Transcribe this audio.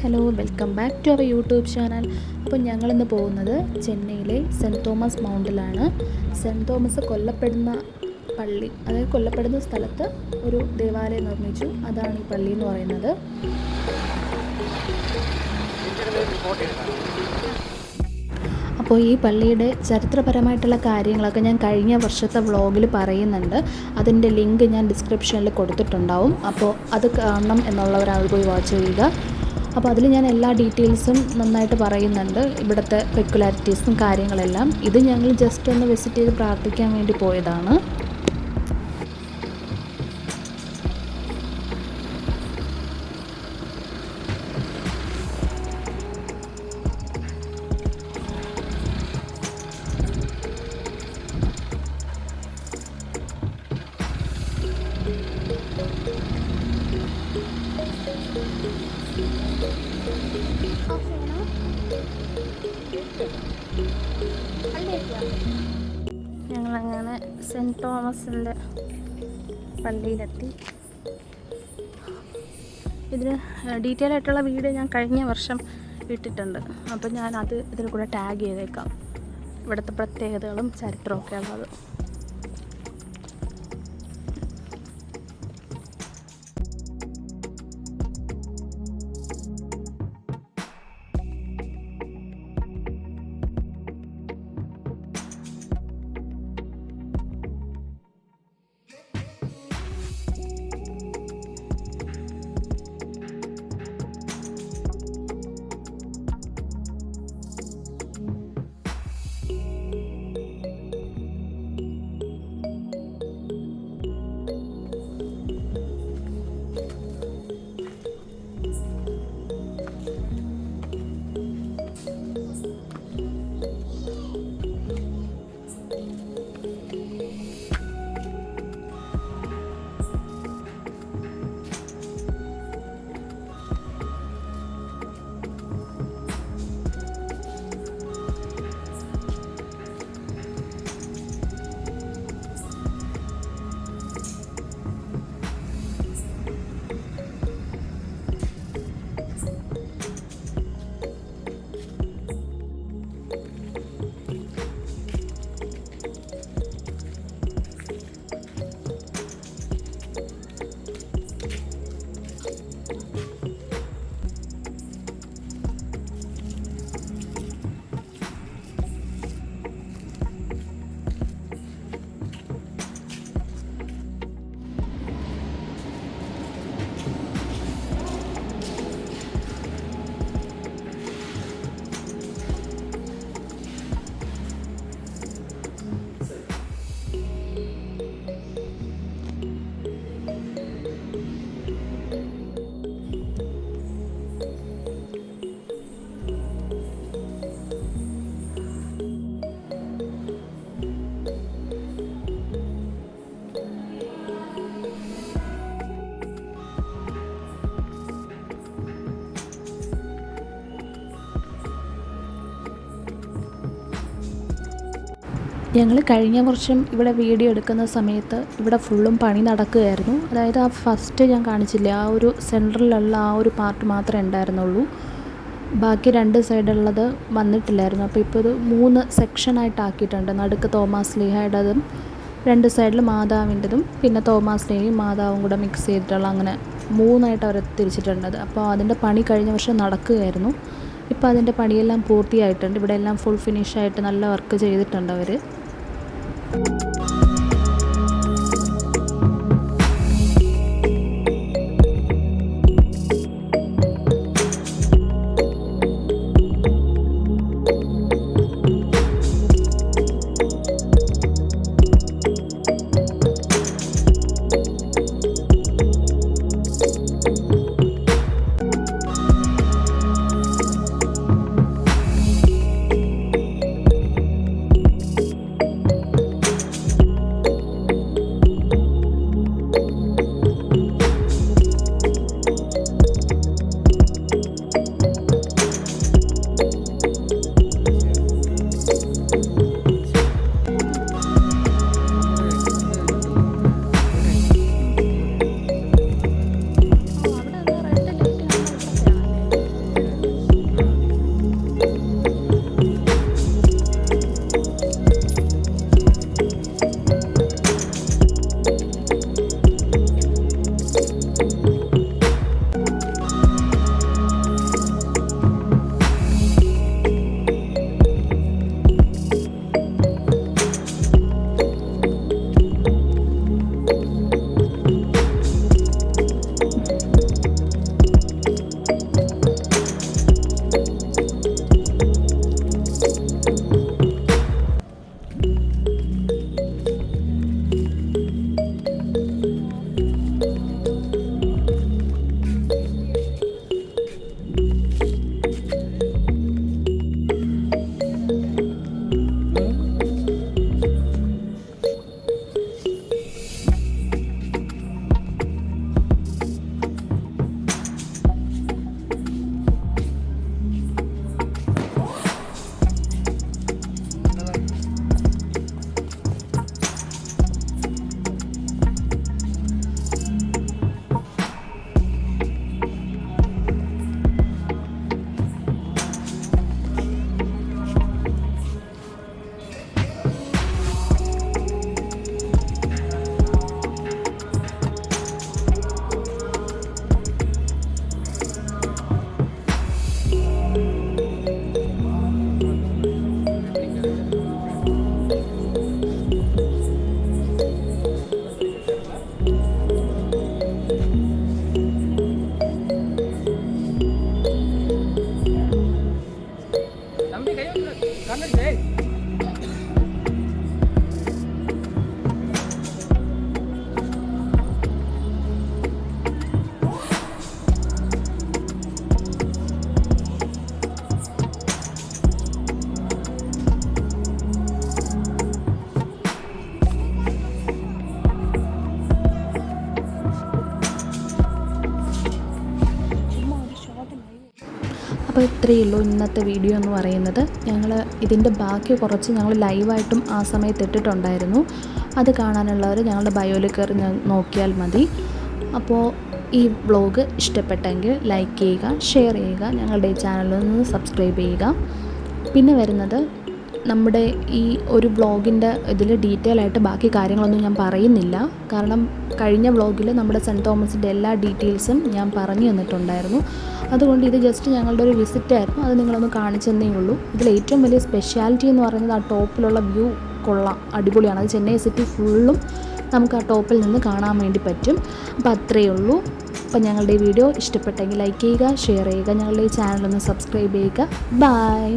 Hello, welcome back to our YouTube channel. അപ്പോൾ ഞങ്ങളിന്ന് പോകുന്നത് ചെന്നൈയിലെ സെൻറ്റ് തോമസ് മൗണ്ടിലാണ്. സെൻറ്റ് തോമസ് കൊല്ലപ്പെടുന്ന പള്ളി, അതായത് കൊല്ലപ്പെടുന്ന സ്ഥലത്ത് ഒരു ദേവാലയം നിർമ്മിച്ചു. അതാണ് ഈ പള്ളി എന്ന് പറയുന്നത്. അപ്പോൾ ഈ പള്ളിയുടെ ചരിത്രപരമായിട്ടുള്ള കാര്യങ്ങളൊക്കെ ഞാൻ കഴിഞ്ഞ വർഷത്തെ വ്ളോഗിൽ പറയുന്നുണ്ട്. അതിൻ്റെ ലിങ്ക് ഞാൻ ഡിസ്ക്രിപ്ഷനിൽ കൊടുത്തിട്ടുണ്ടാവും. അപ്പോൾ അത് കാണണം എന്നുള്ളവരാൾ പോയി വാച്ച് ചെയ്യുക. അപ്പോൾ അതിൽ ഞാൻ എല്ലാ ഡീറ്റെയിൽസും നന്നായിട്ട് പറയുന്നുണ്ട്, ഇവിടുത്തെ പെക്കുലാരിറ്റീസും കാര്യങ്ങളെല്ലാം. ഇത് ഞങ്ങൾ ജസ്റ്റ് ഒന്ന് വിസിറ്റ് ചെയ്ത് പ്രാർത്ഥിക്കാൻ വേണ്ടി പോയതാണ്. ഞങ്ങളങ്ങനെ സെൻറ്റ് തോമസിൻ്റെ പള്ളിയിലെത്തി. ഇതിന് ഡീറ്റെയിൽ ആയിട്ടുള്ള വീഡിയോ ഞാൻ കഴിഞ്ഞ വർഷം ഇട്ടിട്ടുണ്ട്. അപ്പോൾ ഞാൻ ഇതിൽ കൂടെ ടാഗ് ചെയ്തേക്കാം, ഇവിടുത്തെ പ്രത്യേകതകളും ചരിത്രമൊക്കെ ഉള്ളത്. ഞങ്ങൾ കഴിഞ്ഞ വർഷം ഇവിടെ വീഡിയോ എടുക്കുന്ന സമയത്ത് ഇവിടെ ഫുള്ളും പണി നടക്കുകയായിരുന്നു. അതായത് ആ ഫസ്റ്റ് ഞാൻ കാണിച്ചില്ലേ, ആ ഒരു സെൻട്രലിലുള്ള ആ ഒരു പാർട്ട് മാത്രമേ ഉണ്ടായിരുന്നുള്ളൂ. ബാക്കി രണ്ട് സൈഡുള്ളത് വന്നിട്ടില്ലായിരുന്നു. അപ്പോൾ ഇപ്പോൾ ഇത് 3 സെക്ഷനായിട്ടാക്കിയിട്ടുണ്ട്. നടുക്ക് തോമാസ് ലീഹയുടേതും രണ്ട് സൈഡിൽ മാതാവിൻ്റെതും പിന്നെ തോമാസ് ലീഹയും മാതാവും കൂടെ മിക്സ് ചെയ്തിട്ടുള്ള അങ്ങനെ 3ആയിട്ട് അവർ തിരിച്ചിട്ടുണ്ട്. അപ്പോൾ അതിൻ്റെ പണി കഴിഞ്ഞ വർഷം നടക്കുകയായിരുന്നു. ഇപ്പോൾ അതിൻ്റെ പണിയെല്ലാം പൂർത്തിയായിട്ടുണ്ട്. ഇവിടെ എല്ലാം ഫുൾ ഫിനിഷായിട്ട് നല്ല വർക്ക് ചെയ്തിട്ടുണ്ട് അവർ. അപ്പോൾ ഇത്രയേ ഉള്ളൂ ഇന്നത്തെ വീഡിയോ എന്ന് പറയുന്നത്. ഞങ്ങൾ ഇതിൻ്റെ ബാക്കി കുറച്ച് ഞങ്ങൾ ലൈവായിട്ടും ആ സമയത്ത് ഇട്ടിട്ടുണ്ടായിരുന്നു. അത് കാണാനുള്ളവർ ഞങ്ങളുടെ ബയോയിൽ കയറി നോക്കിയാൽ മതി. അപ്പോൾ ഈ വ്ളോഗ് ഇഷ്ടപ്പെട്ടെങ്കിൽ ലൈക്ക് ചെയ്യുക, ഷെയർ ചെയ്യുക, ഞങ്ങളുടെ ഈ ചാനലിൽ നിന്ന് സബ്സ്ക്രൈബ് ചെയ്യുക. പിന്നെ വരുന്നത് നമ്മുടെ ഈ ഒരു വ്ളോഗിൻ്റെ ഇതിൽ ഡീറ്റെയിൽ ആയിട്ട് ബാക്കി കാര്യങ്ങളൊന്നും ഞാൻ പറയുന്നില്ല. കാരണം കഴിഞ്ഞ വ്ളോഗിൽ നമ്മുടെ സെൻറ്റ് തോമസിൻ്റെ എല്ലാ ഡീറ്റെയിൽസും ഞാൻ പറഞ്ഞു തന്നിട്ടുണ്ടായിരുന്നു. അതുകൊണ്ട് ഇത് ജസ്റ്റ് ഞങ്ങളുടെ ഒരു വിസിറ്റായിരുന്നു, അത് നിങ്ങളൊന്ന് കാണിച്ചെന്നേ ഉള്ളൂ. ഇതിൽ ഏറ്റവും വലിയ സ്പെഷ്യാലിറ്റി എന്ന് പറയുന്നത് ആ ടോപ്പിലുള്ള വ്യൂ കൊള്ളാം, അടിപൊളിയാണ്. അത് ചെന്നൈ സിറ്റി ഫുള്ളും നമുക്ക് ആ ടോപ്പിൽ നിന്ന് കാണാൻ വേണ്ടി പറ്റും. അപ്പോൾ അത്രയേ ഉള്ളൂ. അപ്പോൾ ഞങ്ങളുടെ ഈ വീഡിയോ ഇഷ്ടപ്പെട്ടെങ്കിൽ ലൈക്ക് ചെയ്യുക, ഷെയർ ചെയ്യുക, ഞങ്ങളുടെ ഈ ചാനലൊന്ന് സബ്സ്ക്രൈബ് ചെയ്യുക. ബൈ.